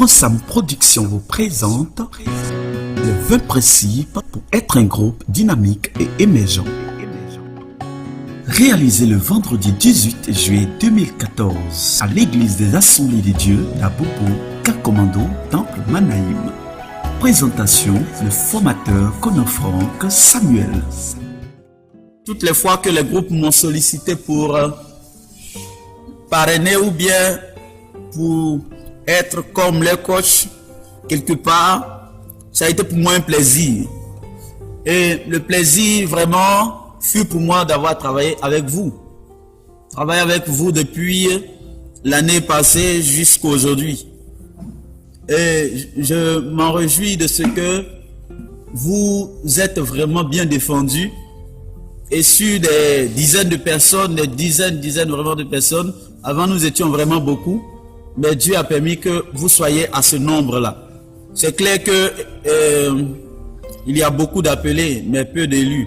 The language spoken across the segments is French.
Fransam Production vous présente les 20 principes pour être un groupe dynamique et émergent. Réalisé le vendredi 18 juillet 2014 à l'église des Assemblées de Dieu d'Abobo, Kakomando, Temple Manaïm. Présentation, le formateur Conor-Franck Samuel. Toutes les fois que les groupes m'ont sollicité pour parrainer ou bien pour être comme les coachs quelque part, ça a été pour moi un plaisir. Et le plaisir vraiment fut pour moi d'avoir travaillé avec vous. Travailler avec vous depuis l'année passée jusqu'à aujourd'hui. Et je m'en réjouis de ce que vous êtes vraiment bien défendus. Et sur des dizaines de personnes, des dizaines vraiment de personnes. Avant, nous étions vraiment beaucoup. Mais Dieu a permis que vous soyez à ce nombre-là. C'est clair que il y a beaucoup d'appelés, mais peu d'élus.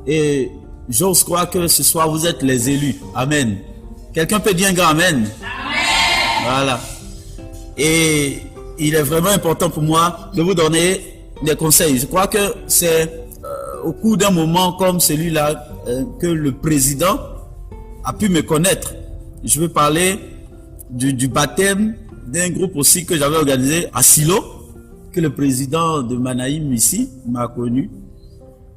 Et j'ose croire que ce soir, vous êtes les élus. Amen. Quelqu'un peut dire un grand amen? Amen. Voilà. Et il est vraiment important pour moi de vous donner des conseils. Je crois que c'est au cours d'un moment comme celui-là que le président a pu me connaître. Je veux parler du baptême d'un groupe aussi que j'avais organisé à Silo, que le président de Manaïm ici m'a connu.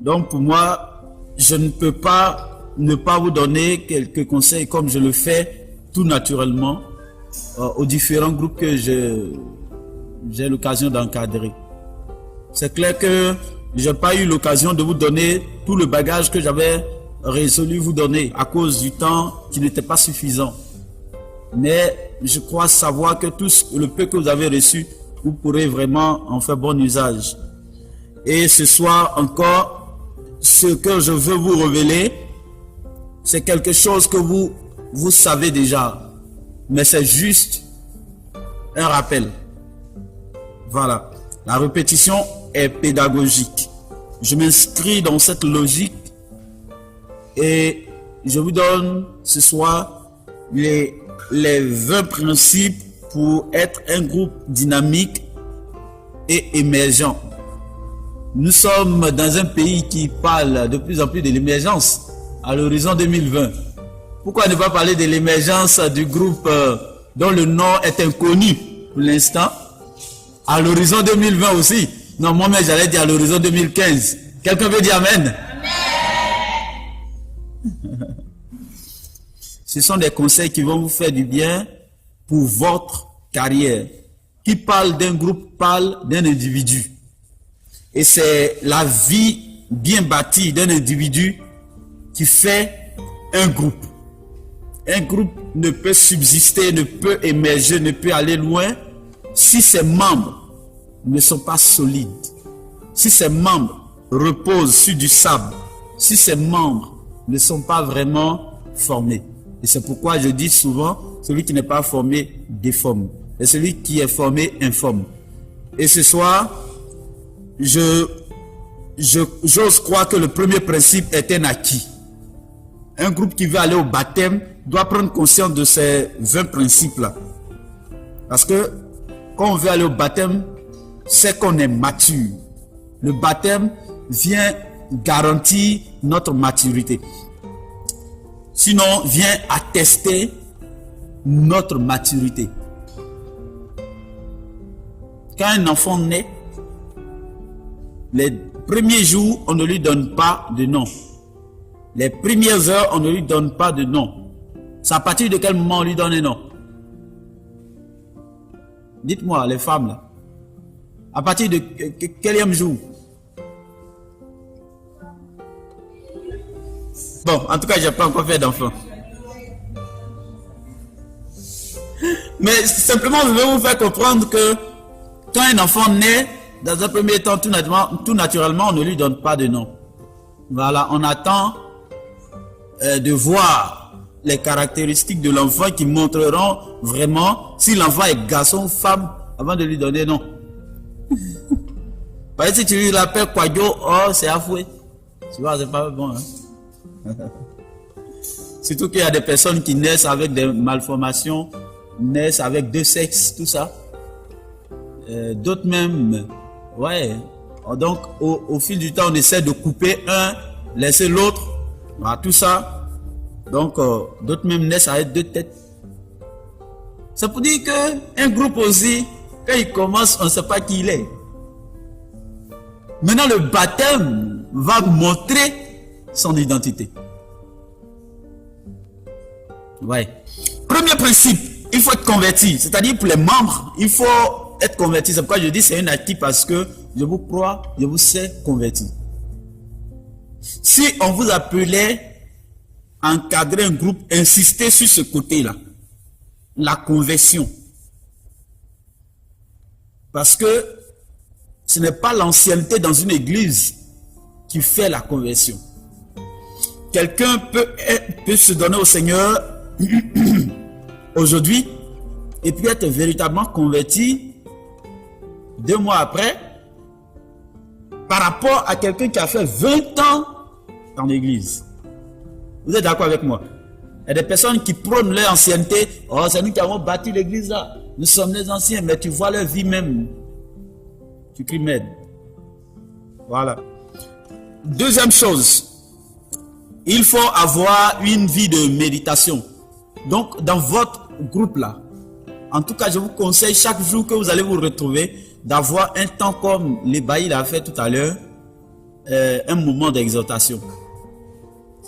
Donc pour moi, je ne peux pas ne pas vous donner quelques conseils comme je le fais tout naturellement aux différents groupes que j'ai l'occasion d'encadrer. C'est clair que je n'ai pas eu l'occasion de vous donner tout le bagage que j'avais résolu vous donner à cause du temps qui n'était pas suffisant. Mais je crois savoir que tout le peu que vous avez reçu, vous pourrez vraiment en faire bon usage. Et ce soir encore, ce que je veux vous révéler, c'est quelque chose que vous savez déjà. Mais c'est juste un rappel. Voilà. La répétition est pédagogique. Je m'inscris dans cette logique et je vous donne ce soir les 20 principes pour être un groupe dynamique et émergent. Nous sommes dans un pays qui parle de plus en plus de l'émergence à l'horizon 2020. Pourquoi ne pas parler de l'émergence du groupe dont le nom est inconnu pour l'instant? À l'horizon 2020 aussi. Non, moi-même j'allais dire à l'horizon 2015. Quelqu'un veut dire amen? Amen. Ce sont des conseils qui vont vous faire du bien pour votre carrière. Qui parle d'un groupe parle d'un individu. Et c'est la vie bien bâtie d'un individu qui fait un groupe. Un groupe ne peut subsister, ne peut émerger, ne peut aller loin si ses membres ne sont pas solides. Si ses membres reposent sur du sable. Si ses membres ne sont pas vraiment formés. Et c'est pourquoi je dis souvent, celui qui n'est pas formé déforme. Et celui qui est formé informe. Et ce soir, j'ose croire que le premier principe est un acquis. Un groupe qui veut aller au baptême doit prendre conscience de ces 20 principes-là. Parce que quand on veut aller au baptême, c'est qu'on est mature. Le baptême vient garantir notre maturité. Sinon, vient attester notre maturité. Quand un enfant naît, les premiers jours, on ne lui donne pas de nom. Les premières heures, on ne lui donne pas de nom. C'est à partir de quel moment on lui donne un nom? Dites-moi, les femmes là. À partir de quel jour? Bon, en tout cas, je n'ai pas encore fait d'enfant. Mais simplement, je veux vous faire comprendre que quand un enfant naît, dans un premier temps, tout naturellement, on ne lui donne pas de nom. Voilà, on attend de voir les caractéristiques de l'enfant qui montreront vraiment si l'enfant est garçon ou femme avant de lui donner nom. Par exemple, si tu lui l'appelles Kwadjo, oh, c'est affoué. Tu vois, c'est pas bon. Hein? Surtout qu'il y a des personnes qui naissent avec des malformations, naissent avec deux sexes, tout ça. d'autres même, ouais. Donc, au fil du temps, on essaie de couper un, laisser l'autre, voilà, tout ça. Donc, d'autres même naissent avec deux têtes. Ça pour dire qu'un groupe aussi, quand il commence, on ne sait pas qui il est. Maintenant, le baptême va montrer son identité. Ouais. Premier principe, il faut être converti. C'est-à-dire pour les membres, il faut être converti. C'est pourquoi je dis c'est un acquis parce que je vous crois, je vous sais converti. Si on vous appelait à encadrer un groupe, insistez sur ce côté-là. La conversion. Parce que ce n'est pas l'ancienneté dans une église qui fait la conversion. Quelqu'un peut se donner au Seigneur aujourd'hui et puis être véritablement converti 2 mois après par rapport à quelqu'un qui a fait 20 ans dans l'église. Vous êtes d'accord avec moi? Il y a des personnes qui prônent leur ancienneté. Oh, c'est nous qui avons bâti l'église là. Nous sommes les anciens, mais tu vois leur vie même. Tu cries merde. Voilà. Deuxième chose, il faut avoir une vie de méditation. Donc, dans votre groupe là, en tout cas, je vous conseille chaque jour que vous allez vous retrouver, d'avoir un temps comme l'Ébaï l'a fait tout à l'heure, un moment d'exhortation.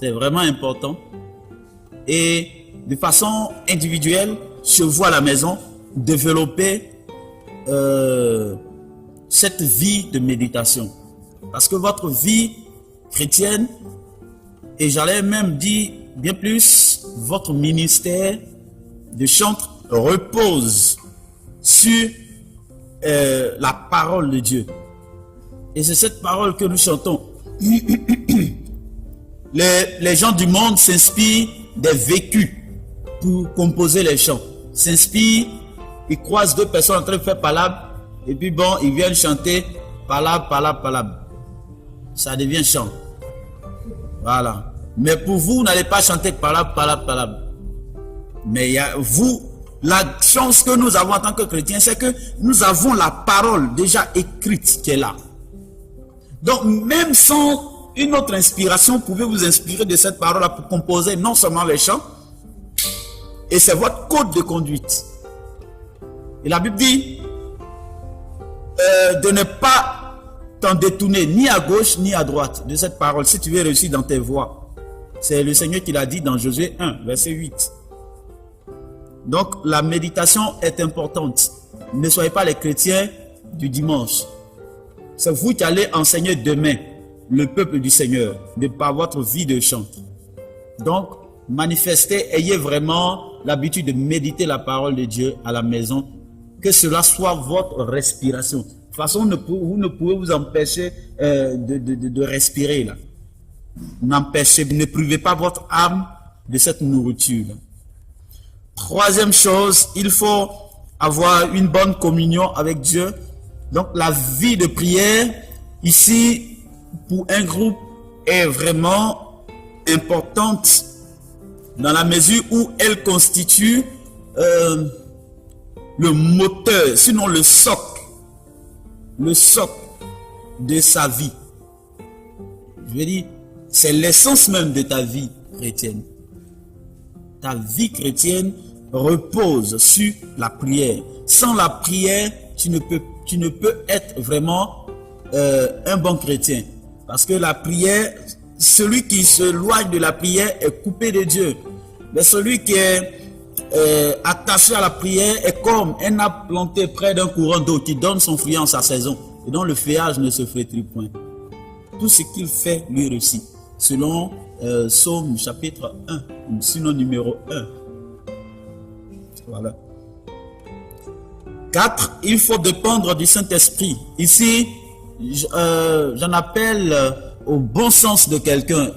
C'est vraiment important. Et de façon individuelle, chez vous à la maison, développer cette vie de méditation. Parce que votre vie chrétienne, et j'allais même dire bien plus, votre ministère de chantre repose sur la parole de Dieu. Et c'est cette parole que nous chantons. Les gens du monde s'inspirent des vécus pour composer les chants. S'inspirent, ils croisent 2 personnes en train de faire palabre, et puis bon, ils viennent chanter palabre, palabre, palabre. Ça devient chant. Voilà. Mais pour vous, vous n'allez pas chanter palabre, palabre, palabre. Mais il y a vous, la chance que nous avons en tant que chrétiens, c'est que nous avons la parole déjà écrite qui est là. Donc, même sans une autre inspiration, vous pouvez vous inspirer de cette parole-là pour composer non seulement les chants, et c'est votre code de conduite. Et la Bible dit de ne pas t'en détourner ni à gauche ni à droite de cette parole, si tu veux réussir dans tes voies. C'est le Seigneur qui l'a dit dans Josué 1, verset 8. Donc, la méditation est importante. Ne soyez pas les chrétiens du dimanche. C'est vous qui allez enseigner demain le peuple du Seigneur, de par votre vie de chant. Donc, manifestez, ayez vraiment l'habitude de méditer la parole de Dieu à la maison, que cela soit votre respiration. De toute façon, vous ne pouvez vous empêcher de respirer là. N'empêchez, ne privez pas votre âme de cette nourriture. Troisième chose, il faut avoir une bonne communion avec Dieu. Donc, la vie de prière, ici, pour un groupe, est vraiment importante dans la mesure où elle constitue le moteur, sinon le socle de sa vie. Je veux dire, c'est l'essence même de ta vie chrétienne. Ta vie chrétienne repose sur la prière. Sans la prière, tu ne peux être vraiment un bon chrétien. Parce que la prière, celui qui se éloigne de la prière est coupé de Dieu. Mais celui qui est attaché à la prière est comme un arbre planté près d'un courant d'eau qui donne son fruit en sa saison et dont le feuillage ne se flétrit point. Tout ce qu'il fait lui réussit. Selon Psaume chapitre 1, sinon numéro 1. Voilà. 4. Il faut dépendre du Saint-Esprit. Ici, j'en appelle au bon sens de quelqu'un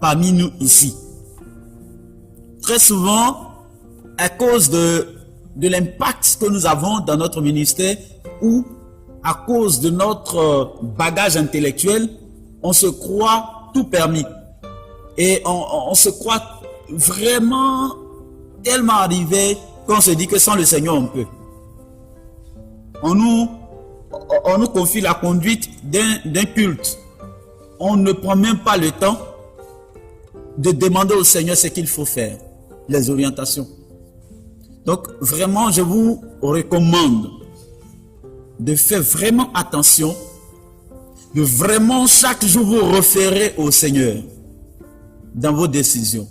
parmi nous ici. Très souvent, à cause de l'impact que nous avons dans notre ministère ou à cause de notre bagage intellectuel, on se croit tout permis. Et on se croit vraiment tellement arrivé qu'on se dit que sans le Seigneur, on peut. on nous confie la conduite d'un culte. On ne prend même pas le temps de demander au Seigneur ce qu'il faut faire, les orientations. Donc vraiment, je vous recommande de faire vraiment attention, de vraiment chaque jour vous référer au Seigneur dans vos décisions.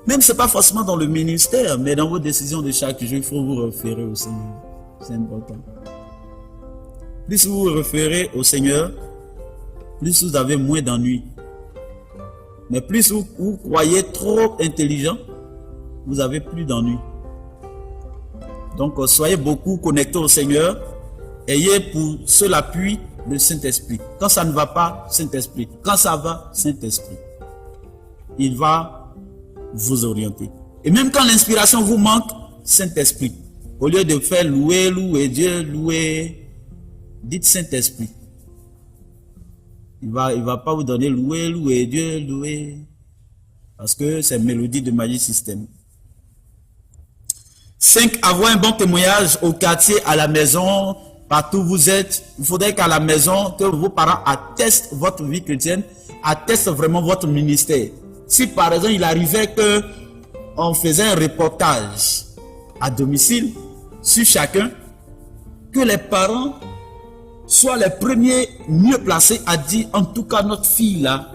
Même ce n'est pas forcément dans le ministère, mais dans vos décisions de chaque jour, il faut vous référer au Seigneur. C'est important. Plus vous vous référez au Seigneur, plus vous avez moins d'ennuis. Mais plus vous croyez trop intelligent, vous avez plus d'ennuis. Donc soyez beaucoup connectés au Seigneur. Ayez pour seul appui le Saint-Esprit. Quand ça ne va pas, Saint-Esprit. Quand ça va, Saint-Esprit. Il va vous orienter. Et même quand l'inspiration vous manque, Saint-Esprit. Au lieu de faire louer Dieu, dites Saint-Esprit. Il va pas vous donner louer Dieu, louer. Parce que c'est mélodie de Magic System. 5. Avoir un bon témoignage au quartier, à la maison, partout où vous êtes. Il faudrait qu'à la maison, que vos parents attestent votre vie chrétienne, attestent vraiment votre ministère. Si par exemple, il arrivait qu'on faisait un reportage à domicile sur chacun, que les parents soient les premiers mieux placés à dire, en tout cas notre fille là,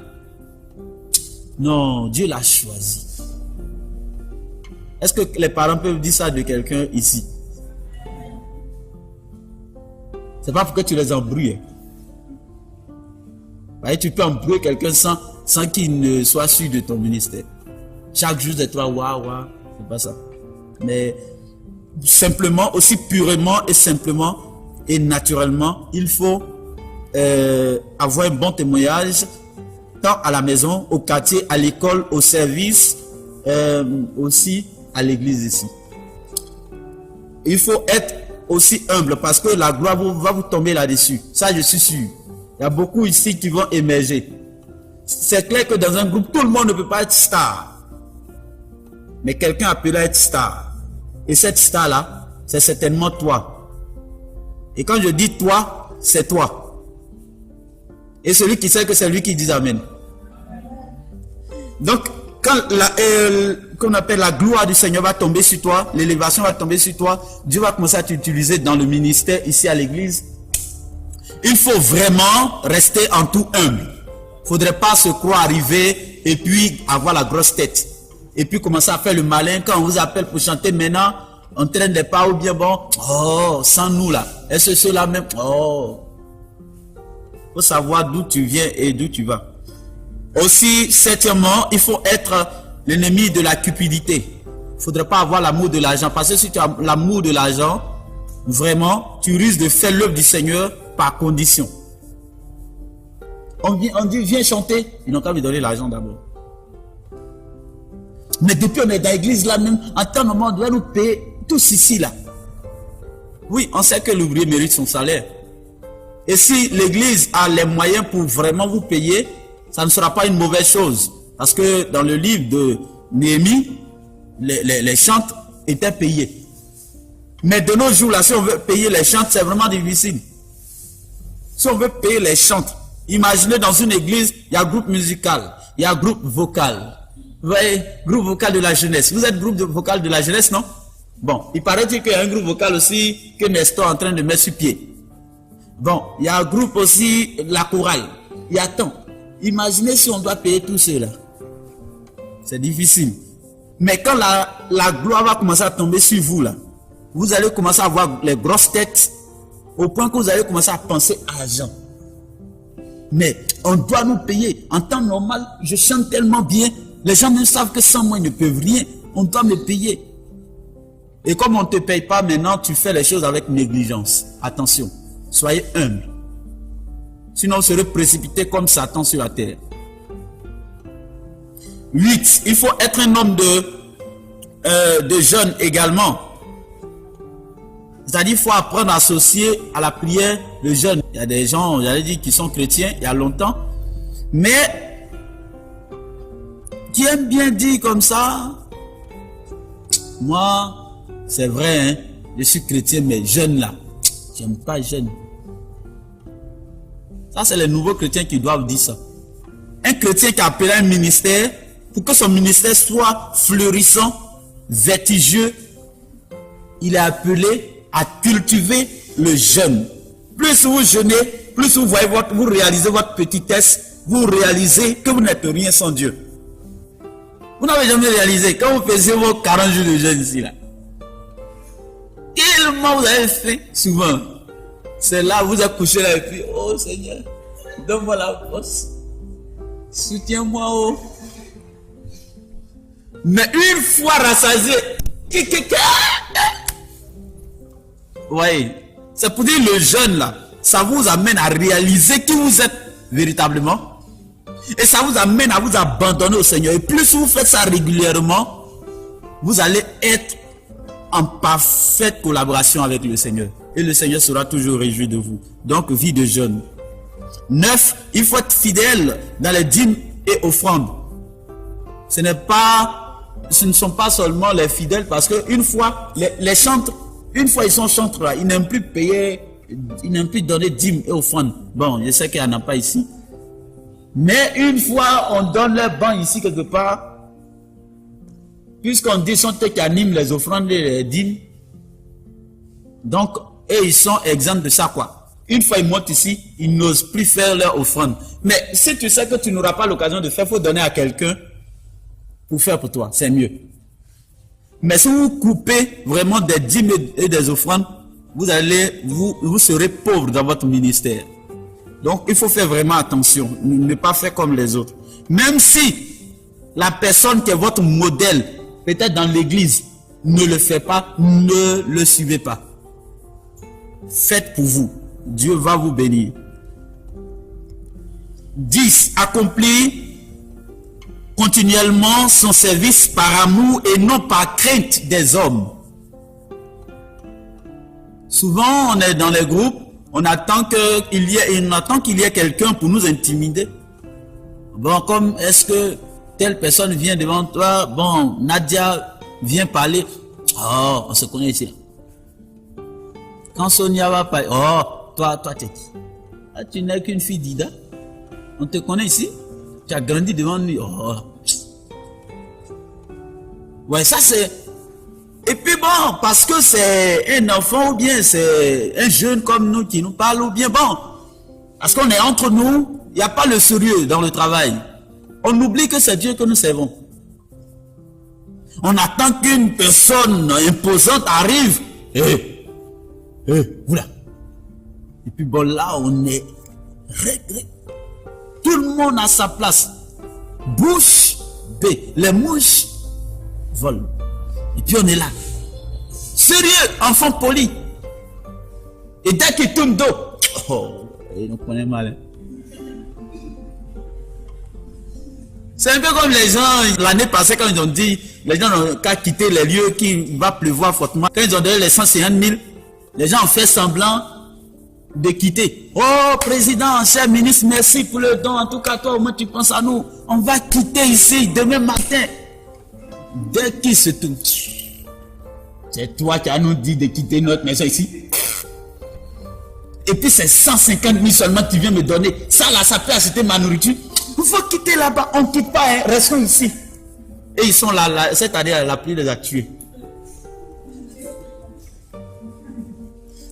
non, Dieu l'a choisi. Est-ce que les parents peuvent dire ça de quelqu'un ici? C'est pas pour que tu les embrouilles. Voyez, tu peux embrouiller quelqu'un sans qu'il ne soit sûr de ton ministère. Chaque jour de toi, waouh, c'est pas ça. Mais simplement, aussi purement et simplement et naturellement, il faut avoir un bon témoignage, tant à la maison, au quartier, à l'école, au service, aussi à l'église ici. Il faut être aussi humble parce que la gloire va vous tomber là-dessus. Ça, je suis sûr. Il y a beaucoup ici qui vont émerger. C'est clair que dans un groupe, tout le monde ne peut pas être star. Mais quelqu'un appelé à être star. Et cette star-là, c'est certainement toi. Et quand je dis toi, c'est toi. Et celui qui sait que c'est lui qui dit Amen. Donc, quand qu'on appelle la gloire du Seigneur va tomber sur toi, l'élévation va tomber sur toi, Dieu va commencer à t'utiliser dans le ministère ici à l'église. Il faut vraiment rester en tout humble. Il ne faudrait pas se croire arriver et puis avoir la grosse tête. Et puis commencer à faire le malin quand on vous appelle pour chanter maintenant, on traîne des pas ou bien bon, oh, sans nous là. Est-ce ceux-là même? Oh. Il faut savoir d'où tu viens et d'où tu vas. Aussi, septièmement, il faut être l'ennemi de la cupidité. Il ne faudrait pas avoir l'amour de l'argent. Parce que si tu as l'amour de l'argent, vraiment, tu risques de faire l'œuvre du Seigneur par condition. On dit, viens chanter. Ils n'ont qu'à me donner l'argent d'abord. Mais depuis on est dans l'église là même, en temps normal, on doit nous payer tous ici là. Oui, on sait que l'ouvrier mérite son salaire. Et si l'église a les moyens pour vraiment vous payer, ça ne sera pas une mauvaise chose. Parce que dans le livre de Néhémie, les chantres étaient payés. Mais de nos jours là, si on veut payer les chantres, c'est vraiment difficile. Si on veut payer les chantres, imaginez dans une église, il y a groupe musical, il y a groupe vocal. Vous voyez, groupe vocal de la jeunesse. Vous êtes groupe vocal de la jeunesse, non? Bon, il paraît qu'il y a un groupe vocal aussi que Nestor est en train de mettre sur pied. Bon, il y a un groupe aussi, la chorale. Il y a tant. Imaginez si on doit payer tout cela. C'est difficile. Mais quand la gloire va commencer à tomber sur vous, là, vous allez commencer à avoir les grosses têtes au point que vous allez commencer à penser à l'argent. Mais on doit nous payer. En temps normal, je chante tellement bien. Les gens ne savent que sans moi, ils ne peuvent rien. On doit me payer. Et comme on ne te paye pas maintenant, tu fais les choses avec négligence. Attention, soyez humble. Sinon, vous serez précipité comme Satan sur la terre. 8. Il faut être un homme de jeûne également. C'est-à-dire, il faut apprendre à associer à la prière le jeûne. Il y a des gens, j'allais dire, qui sont chrétiens il y a longtemps, mais qui aiment bien dire comme ça, moi, c'est vrai, hein, je suis chrétien, mais jeûne là, j'aime pas jeûne. Ça, c'est les nouveaux chrétiens qui doivent dire ça. Un chrétien qui a appelé un ministère, pour que son ministère soit fleurissant, vertigieux, il est appelé à cultiver le jeûne. Plus vous jeûnez, plus vous voyez vous réalisez votre petitesse, vous réalisez que vous n'êtes rien sans Dieu. Vous n'avez jamais réalisé, quand vous faisiez vos 40 jours de jeûne ici, là, tellement vous avez fait, souvent, c'est là vous avez couché là et puis, oh Seigneur, donne-moi la force, soutiens-moi, oh. Mais une fois rassasié, oui, c'est pour dire le jeûne là, ça vous amène à réaliser qui vous êtes véritablement. Et ça vous amène à vous abandonner au Seigneur. Et plus vous faites ça régulièrement, vous allez être en parfaite collaboration avec le Seigneur. Et le Seigneur sera toujours réjoui de vous. Donc, vie de jeûne. 9, il faut être fidèle dans les dîmes et offrandes. Ce ne sont pas seulement les fidèles, parce qu'une fois, les chantres, une fois ils sont chantres là, ils n'aiment plus payer, ils n'aiment plus donner dîmes et offrandes. Bon, je sais qu'il n'y en a pas ici. Mais une fois on donne leur banc ici quelque part, puisqu'on dit sont eux qui animent les offrandes et les dîmes, donc eux ils sont exempts de ça quoi. Une fois ils montent ici, ils n'osent plus faire leur offrande. Mais si tu sais que tu n'auras pas l'occasion de faire, il faut donner à quelqu'un pour faire pour toi, c'est mieux. Mais si vous coupez vraiment des dîmes et des offrandes, vous serez pauvre dans votre ministère. Donc, il faut faire vraiment attention, ne pas faire comme les autres. Même si la personne qui est votre modèle, peut-être dans l'église, ne le fait pas, ne le suivez pas. Faites pour vous. Dieu va vous bénir. 10. Accomplir continuellement son service par amour et non par crainte des hommes. Souvent, on est dans les groupes, on attend qu'il y ait quelqu'un pour nous intimider. Bon, comme est-ce que telle personne vient devant toi, bon, Nadia vient parler, oh, on se connaît ici. Quand Sonia va parler, oh, toi, t'es qui? Ah, tu n'es qu'une fille d'Ida. On te connaît ici. Tu as grandi devant nous. Oh. Ouais, ça c'est... Et puis bon, parce que c'est un enfant ou bien c'est un jeune comme nous qui nous parle ou bien bon, parce qu'on est entre nous, il n'y a pas le sérieux dans le travail. On oublie que c'est Dieu que nous servons. On attend qu'une personne imposante arrive. Vous là. Et puis bon là, on est réglé. Tout le monde a sa place. Bouche bée. Les mouches volent. Et puis on est là. Sérieux, enfant poli. Et dès qu'il tourne dos, oh, il nous connaît mal. C'est un peu comme les gens, l'année passée, quand ils ont dit, les gens n'ont qu'à quitter les lieux, qu'il va pleuvoir fortement. Quand ils ont donné les 150 000, les gens ont fait semblant de quitter. Oh, président, cher ministre, merci pour le don. En tout cas, toi, au moins, tu penses à nous. On va quitter ici demain matin. Dès qu'il se tourne, c'est toi qui as nous dit de quitter notre maison ici. Et puis c'est 150 000 seulement que tu viens me donner. Ça là, ça peut acheter ma nourriture. Il faut quitter là-bas. On ne quitte pas, hein. Restons ici. Et ils sont là, cette année, la pluie les a tués.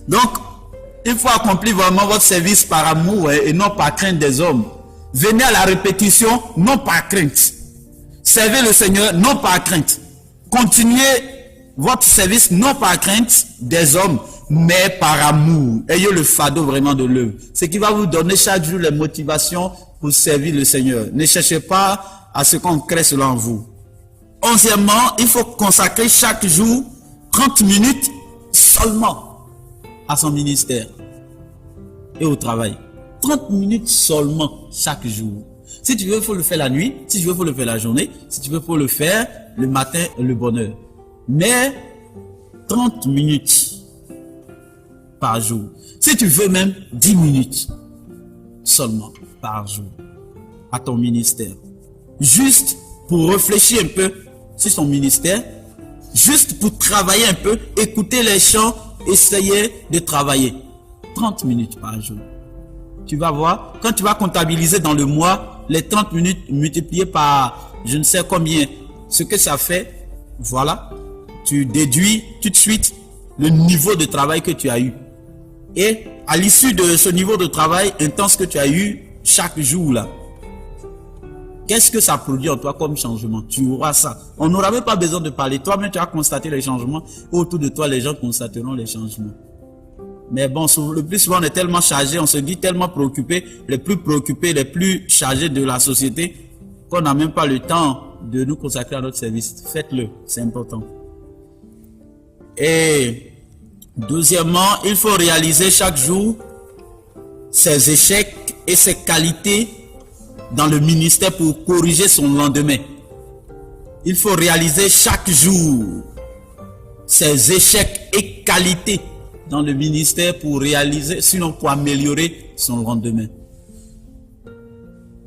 Donc, il faut accomplir vraiment votre service par amour, hein, et non par crainte des hommes. Venez à la répétition, non par crainte. Servez le Seigneur, non par crainte. Continuez votre service, non par crainte des hommes, mais par amour. Ayez le fardeau vraiment de l'œuvre. Ce qui va vous donner chaque jour les motivations pour servir le Seigneur. Ne cherchez pas à ce qu'on crée cela en vous. 11e, il faut consacrer chaque jour 30 minutes seulement à son ministère et au travail. 30 minutes seulement chaque jour. Si tu veux, il faut le faire la nuit. Si tu veux, il faut le faire la journée. Si tu veux, il faut le faire le matin, le bonheur. Mais 30 minutes par jour. Si tu veux même 10 minutes seulement par jour à ton ministère. Juste pour réfléchir un peu sur son ministère. Juste pour travailler un peu, écouter les chants, essayer de travailler. 30 minutes par jour. Tu vas voir, quand tu vas comptabiliser dans le mois, les 30 minutes multipliées par je ne sais combien, ce que ça fait, voilà, tu déduis tout de suite le niveau de travail que tu as eu. Et à l'issue de ce niveau de travail intense que tu as eu chaque jour là, qu'est-ce que ça produit en toi comme changement? Tu auras ça. On n'aura même pas besoin de parler. Toi-même, tu as constaté les changements. Autour de toi, les gens constateront les changements. Mais bon, le plus souvent, on est tellement chargé, on se dit tellement préoccupé, les plus chargés de la société, qu'on n'a même pas le temps de nous consacrer à notre service. Faites-le, c'est important. Et deuxièmement, il faut réaliser chaque jour ses échecs et ses qualités dans le ministère pour corriger son lendemain. Il faut réaliser chaque jour ses échecs et qualités dans le ministère pour réaliser, sinon pour améliorer son lendemain.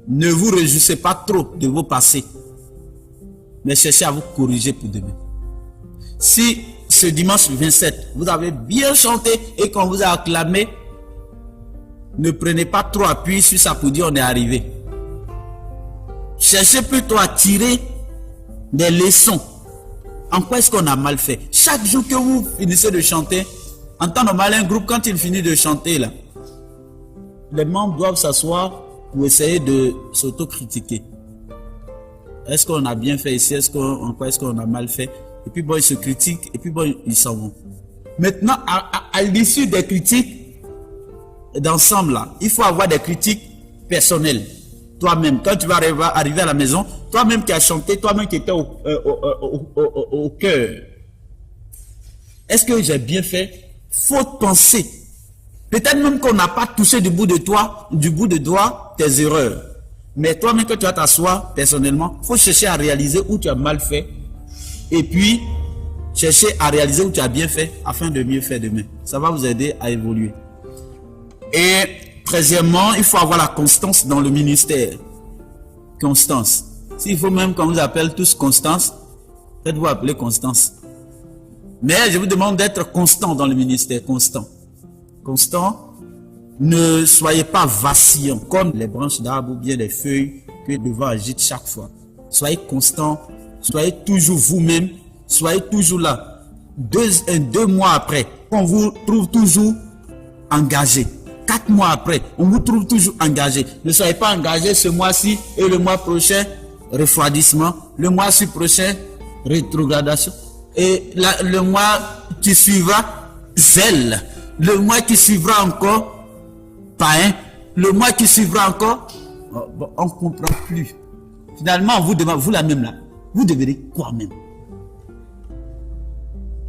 Ne vous réjouissez pas trop de vos passés, mais cherchez à vous corriger pour demain. Si ce dimanche 27, vous avez bien chanté et qu'on vous a acclamé, ne prenez pas trop appui sur ça pour dire on est arrivé. Cherchez plutôt à tirer des leçons. En quoi est-ce qu'on a mal fait? Chaque jour que vous finissez de chanter, en temps normal, un groupe, quand il finit de chanter, là, les membres doivent s'asseoir pour essayer de s'autocritiquer. Est-ce qu'on a bien fait ici? En quoi est-ce qu'on a mal fait? Et puis bon, ils se critiquent et puis bon, ils s'en vont. Maintenant, à l'issue des critiques d'ensemble, là, il faut avoir des critiques personnelles. Toi-même, quand tu vas arriver à la maison, toi-même qui as chanté, toi-même qui étais au cœur. Est-ce que j'ai bien fait? Faut penser. Peut-être même qu'on n'a pas touché du bout de doigt tes erreurs. Mais toi-même, quand tu vas t'asseoir personnellement, faut chercher à réaliser où tu as mal fait. Et puis, chercher à réaliser où tu as bien fait afin de mieux faire demain. Ça va vous aider à évoluer. Et troisièmement, il faut avoir la constance dans le ministère. Constance. S'il faut même qu'on vous appelle tous Constance, faites-vous appeler Constance. Mais je vous demande d'être constant dans le ministère. Constant. Constant. Ne soyez pas vacillant comme les branches d'arbre ou bien les feuilles que le vent agite chaque fois. Soyez constant. Soyez toujours vous-même. Soyez toujours là. Deux mois après, on vous trouve toujours engagé. 4 mois après, on vous trouve toujours engagé. Ne soyez pas engagé ce mois-ci et le mois prochain, refroidissement. Le mois-ci prochain, rétrogradation. Et le mois qui suivra, zèle. Le mois qui suivra encore, païen. Le mois qui suivra encore, on ne comprend plus. Finalement, on vous demande, vous la même là, vous devenez quoi même?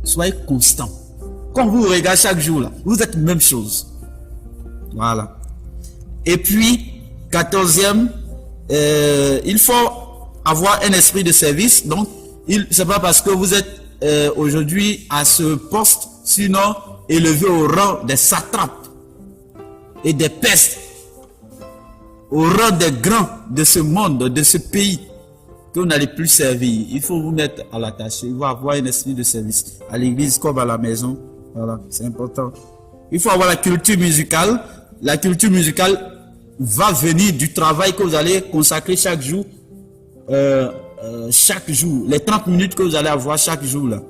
Soyez constant. Quand vous regardez chaque jour là, vous êtes la même chose. Voilà. Et puis, 14e, il faut avoir un esprit de service. Donc, c'est pas parce que vous êtes aujourd'hui à ce poste, sinon élevé au rang des satrapes et des pestes, au rang des grands de ce monde, de ce pays, que vous n'allez plus servir. Il faut vous mettre à la tâche. Il faut avoir un esprit de service à l'église comme à la maison. Voilà, c'est important. Il faut avoir la culture musicale. La culture musicale va venir du travail que vous allez consacrer chaque jour. Chaque jour, les 30 minutes que vous allez avoir chaque jour là,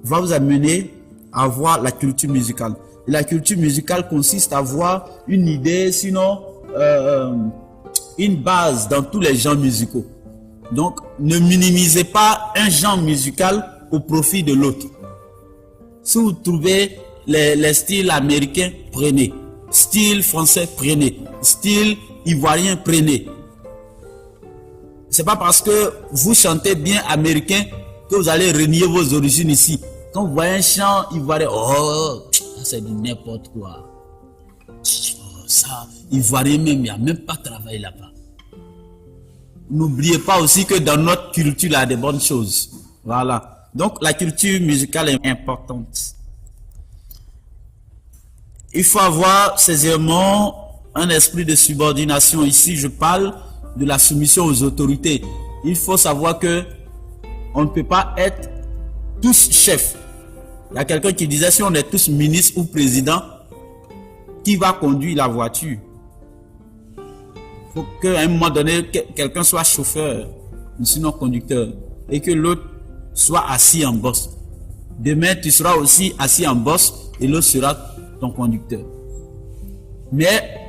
va vous amener à avoir la culture musicale. Et la culture musicale consiste à avoir une idée, sinon une base dans tous les genres musicaux. Donc, ne minimisez pas un genre musical au profit de l'autre. Si vous trouvez les styles américains, prenez. Style français, prenez. Style ivoirien, prenez. C'est pas parce que vous chantez bien américain que vous allez renier vos origines ici. Quand vous voyez un chant ivoirien, oh, c'est du n'importe quoi. Oh, ça, ivoirien même, il n'y a même pas de travail là-bas. N'oubliez pas aussi que dans notre culture, il y a des bonnes choses. Voilà. Donc, la culture musicale est importante. Il faut avoir, sincèrement, un esprit de subordination. Ici, je parle de la soumission aux autorités. Il faut savoir que on ne peut pas être tous chefs. Il y a quelqu'un qui disait, si on est tous ministres ou présidents, qui va conduire la voiture. Il faut qu'à un moment donné, quelqu'un soit chauffeur, sinon conducteur, et que l'autre soit assis en bosse. Demain, tu seras aussi assis en bosse et l'autre sera ton conducteur. Mais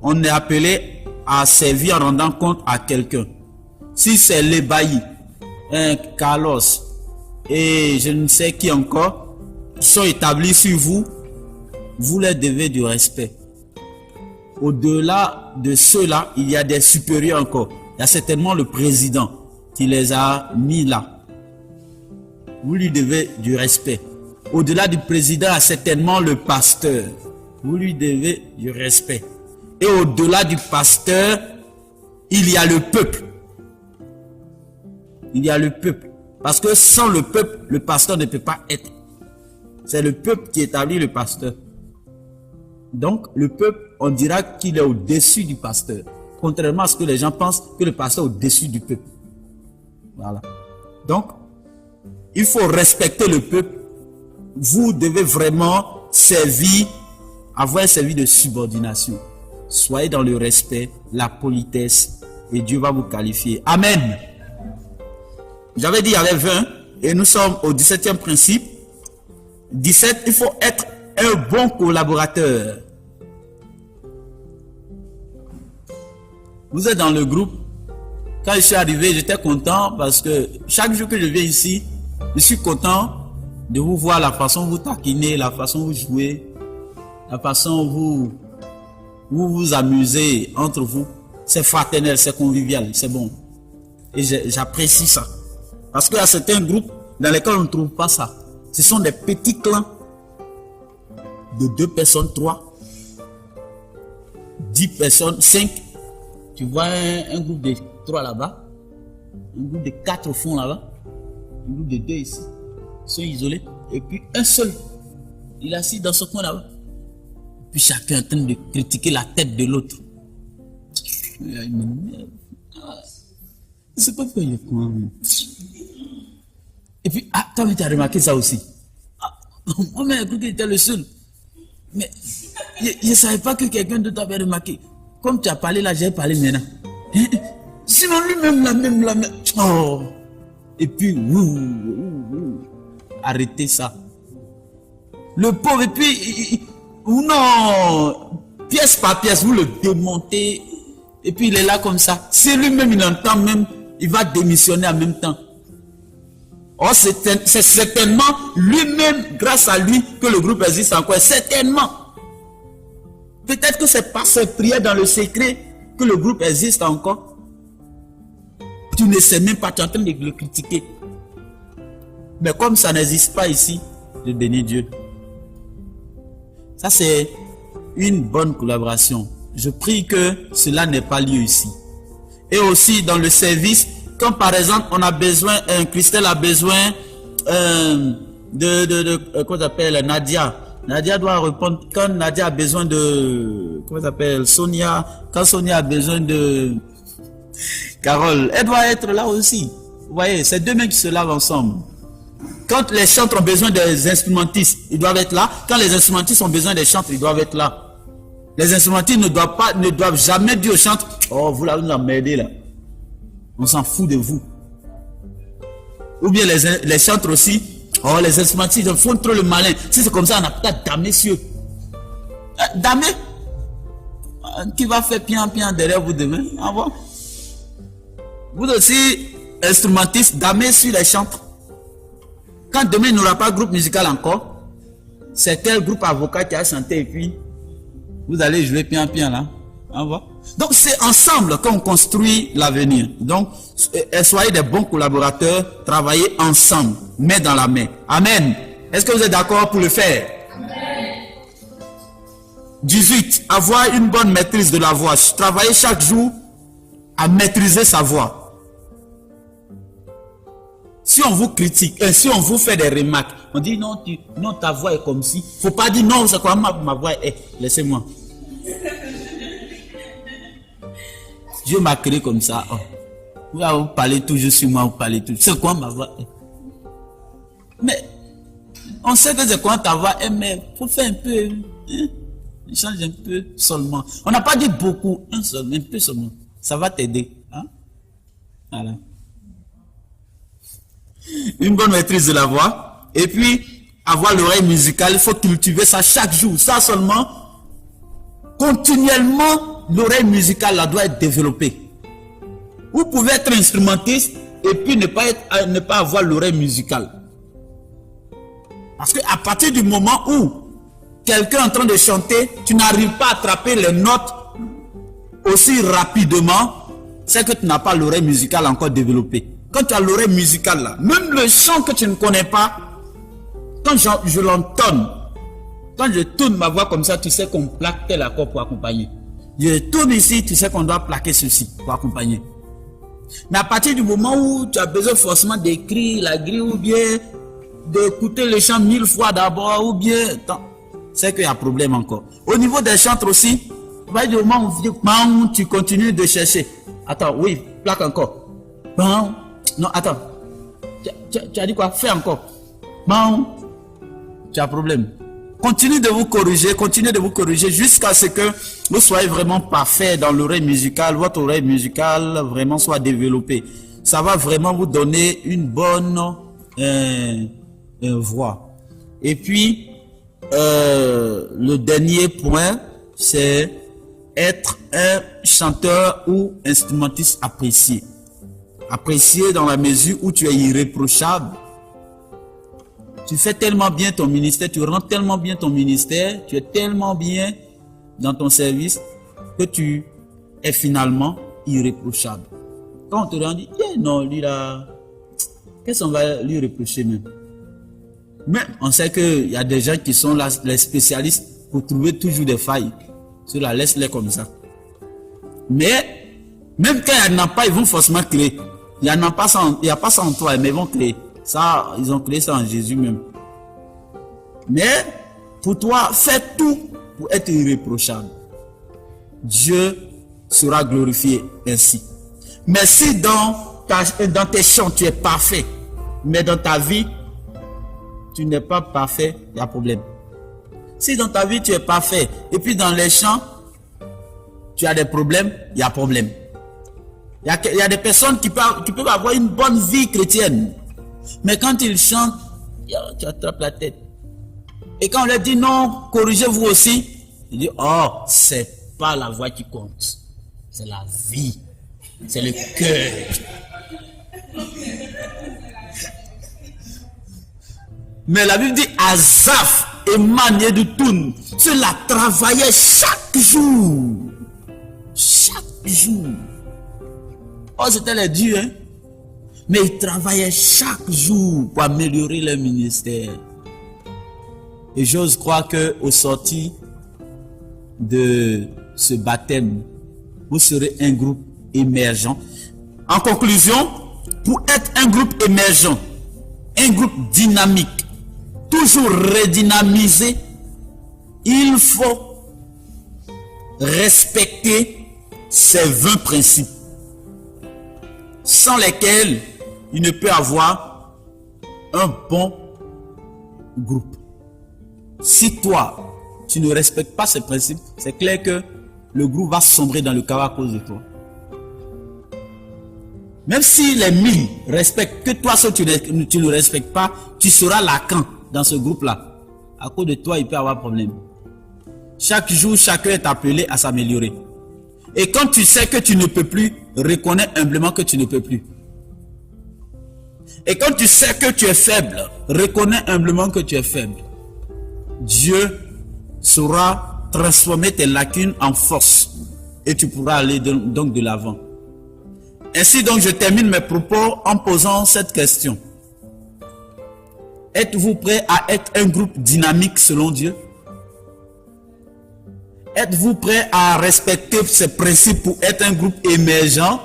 on est appelé à servir en rendant compte à quelqu'un. Si c'est l'Ebaï, Carlos et je ne sais qui encore, qui sont établis sur vous, vous leur devez du respect. Au-delà de ceux-là, il y a des supérieurs encore. Il y a certainement le président qui les a mis là. Vous lui devez du respect. Au-delà du président, il y a certainement le pasteur. Vous lui devez du respect. Et au-delà du pasteur, il y a le peuple. Il y a le peuple. Parce que sans le peuple, le pasteur ne peut pas être. C'est le peuple qui établit le pasteur. Donc, le peuple, on dira qu'il est au-dessus du pasteur. Contrairement à ce que les gens pensent que le pasteur est au-dessus du peuple. Voilà. Donc, il faut respecter le peuple. Vous devez vraiment servir, avoir un service de subordination. Soyez dans le respect, la politesse, et Dieu va vous qualifier. Amen. J'avais dit il y avait 20, et nous sommes au 17e principe. 17, il faut être un bon collaborateur. Vous êtes dans le groupe. Quand je suis arrivé, j'étais content parce que chaque jour que je viens ici, je suis content de vous voir, la façon dont vous taquinez, la façon dont vous jouez, la façon dont vous amusez entre vous. C'est fraternel, c'est convivial, c'est bon. Et j'apprécie ça. Parce qu'il y a certains groupes dans lesquels on ne trouve pas ça. Ce sont des petits clans de 2 personnes, 3, 10 personnes, 5. Tu vois un groupe de 3 là-bas, un groupe de 4 au fond là-bas, un groupe de 2 ici. Ils sont isolés. Et puis un seul, il est assis dans ce coin là-bas. Puis chacun est en train de critiquer la tête de l'autre. C'est pas fait le coin. Et puis, toi, tu as remarqué ça aussi. Moi, j'ai cru qu'il était le seul. Mais je ne savais pas que quelqu'un d'autre avait remarqué. Comme tu as parlé là, j'ai parlé maintenant. Sinon, lui-même, la même. Oh. Et puis, arrêtez ça. Le pauvre, et puis, non, pièce par pièce, vous le démontez. Et puis, il est là comme ça. Si lui-même, il entend même, il va démissionner en même temps. Oh, c'est certainement lui-même, grâce à lui, que le groupe existe encore. Certainement. Peut-être que c'est par ses prières dans le secret que le groupe existe encore. Tu ne sais même pas, tu es en train de le critiquer. Mais comme ça n'existe pas ici, je bénis Dieu. Ça, c'est une bonne collaboration. Je prie que cela n'ait pas lieu ici. Et aussi dans le service, quand par exemple on a besoin, Christelle a besoin comment s'appelle, Nadia. Nadia doit répondre quand Nadia a besoin de, comment s'appelle, Sonia. Quand Sonia a besoin de Carole, elle doit être là aussi. Vous voyez, c'est 2 mecs qui se lavent ensemble. Quand les chantres ont besoin des instrumentistes, ils doivent être là. Quand les instrumentistes ont besoin des chantres, ils doivent être là. Les instrumentistes ne doivent jamais dire aux chantres, oh, vous là, vous nous emmerdez là. On s'en fout de vous. Ou bien les chantres aussi, oh, les instrumentistes, ils font trop le malin. Si c'est comme ça, on n'a pas damé sur eux. Damé? Qui va faire pian derrière vous demain? Ah bon? Vous aussi, instrumentistes, damé sur les chantres. Quand demain, il n'y aura pas de groupe musical encore, c'est quel groupe avocat qui a chanté et puis vous allez jouer pian là. Ah bon? Donc c'est ensemble qu'on construit l'avenir. Donc soyez des bons collaborateurs, travaillez ensemble, main dans la main. Amen. Est-ce que vous êtes d'accord pour le faire? Amen. 18. Avoir une bonne maîtrise de la voix. Travailler chaque jour à maîtriser sa voix. Si on vous critique, si on vous fait des remarques, on dit non, non, ta voix est comme si. Faut pas dire non, c'est quoi ma voix est. Laissez-moi. Dieu m'a créé comme ça. Oh. Vous parlez toujours sur moi, vous parlez toujours. C'est quoi ma voix est? Mais on sait que c'est quoi ta voix est, mais il faut faire un peu. Hein? Change un peu seulement. On n'a pas dit beaucoup, un peu seulement. Ça va t'aider. Hein? Voilà. Une bonne maîtrise de la voix. Et puis, avoir l'oreille musicale, il faut cultiver ça chaque jour. Ça seulement, continuellement, l'oreille musicale là, doit être développée. Vous pouvez être instrumentiste et puis ne pas avoir l'oreille musicale. Parce qu'à partir du moment où quelqu'un est en train de chanter, tu n'arrives pas à attraper les notes aussi rapidement, c'est que tu n'as pas l'oreille musicale encore développée. Quand tu as l'oreille musicale là, même le chant que tu ne connais pas, quand je l'entonne, quand je tourne ma voix comme ça, tu sais qu'on plaque tel accord pour accompagner. Je tourne ici, tu sais qu'on doit plaquer ceci pour accompagner. Mais à partir du moment où tu as besoin forcément d'écrire la grille ou bien d'écouter le chant 1000 fois d'abord ou bien... c'est qu'il y a problème encore. Au niveau des chantres aussi, du moment où tu continues de chercher. Attends, oui, plaque encore. Bon, non, attends. Tu as dit quoi? Fais encore. Bon, tu as problème. Continuez de vous corriger jusqu'à ce que vous soyez vraiment parfait dans l'oreille musicale, votre oreille musicale vraiment soit développée. Ça va vraiment vous donner une bonne voix. Et puis, le dernier point, c'est être un chanteur ou instrumentiste apprécié. Apprécié dans la mesure où tu es irréprochable. Tu fais tellement bien ton ministère, tu rends tellement bien ton ministère, tu es tellement bien dans ton service que tu es finalement irréprochable. Quand on te dit, non, lui là, qu'est-ce qu'on va lui reprocher même? Mais on sait qu'il y a des gens qui sont là, les spécialistes pour trouver toujours des failles. Tu la laisse-les comme ça. Mais, même quand il n'y en a pas, ils vont forcément créer. Il n'y a pas ça en toi, mais ils vont créer. Ça, ils ont créé ça en Jésus même. Mais, pour toi, fais tout pour être irréprochable. Dieu sera glorifié ainsi. Mais si dans tes chants, tu es parfait, mais dans ta vie, tu n'es pas parfait, il y a problème. Si dans ta vie, tu es parfait, et puis dans les chants, tu as des problèmes, il y a problème. Il y a des personnes qui peuvent avoir une bonne vie chrétienne, mais quand ils chantent, tu attrapes la tête. Et quand on leur dit non, corrigez-vous aussi, ils disent, oh, c'est pas la voix qui compte, c'est la vie, c'est le cœur. Mais la Bible dit, Asaph et Mané de Toun, cela travaillait chaque jour. Chaque jour. Oh, c'était les dieux, hein. Mais ils travaillaient chaque jour pour améliorer leur ministère. Et j'ose croire qu'au sorti de ce baptême, vous serez un groupe émergent. En conclusion, pour être un groupe émergent, un groupe dynamique, toujours redynamisé, il faut respecter ces 20 principes sans lesquels il ne peut avoir un bon groupe. Si toi, tu ne respectes pas ces principes, c'est clair que le groupe va sombrer dans le chaos à cause de toi. Même si les 1000 respectent, que toi, si tu ne respectes pas, tu seras laquant dans ce groupe-là. À cause de toi, il peut y avoir problème. Chaque jour, chacun est appelé à s'améliorer. Et quand tu sais que tu ne peux plus, reconnais humblement que tu ne peux plus. Et quand tu sais que tu es faible, reconnais humblement que tu es faible. Dieu saura transformer tes lacunes en force et tu pourras aller donc de l'avant. Ainsi donc, je termine mes propos en posant cette question. Êtes-vous prêt à être un groupe dynamique selon Dieu? Êtes-vous prêt à respecter ces principes pour être un groupe émergent?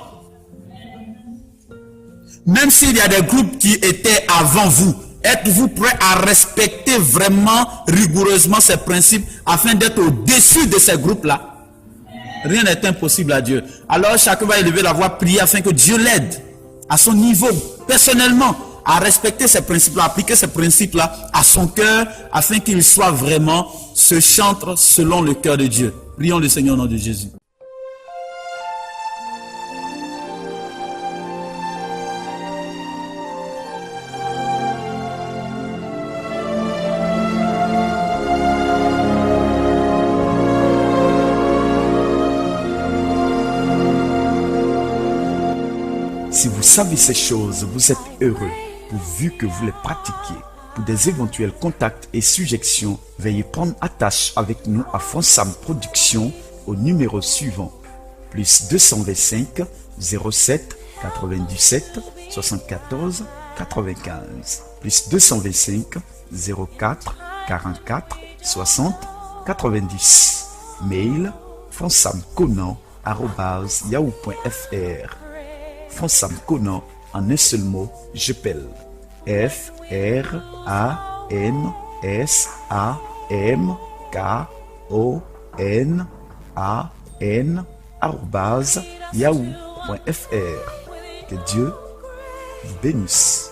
Même s'il y a des groupes qui étaient avant vous, êtes-vous prêt à respecter vraiment rigoureusement ces principes afin d'être au-dessus de ces groupes-là? Rien n'est impossible à Dieu. Alors chacun va élever la voix, prier afin que Dieu l'aide à son niveau, personnellement, à respecter ces principes-là, à appliquer ces principes-là à son cœur, afin qu'il soit vraiment ce chantre selon le cœur de Dieu. Prions le Seigneur au nom de Jésus. Si vous savez ces choses, vous êtes heureux, pourvu que vous les pratiquiez. Pour des éventuels contacts et suggestions, veuillez prendre attache avec nous à Fonsam Productions au numéro suivant, plus 225 07 97 74 95, plus 225 04 44 60 90. Mail fonsamconan@yahoo.fr. Fonsam Conan, en un seul mot, je pèle. FRANSAMKONAN @yahoo.fr. Que Dieu vous bénisse.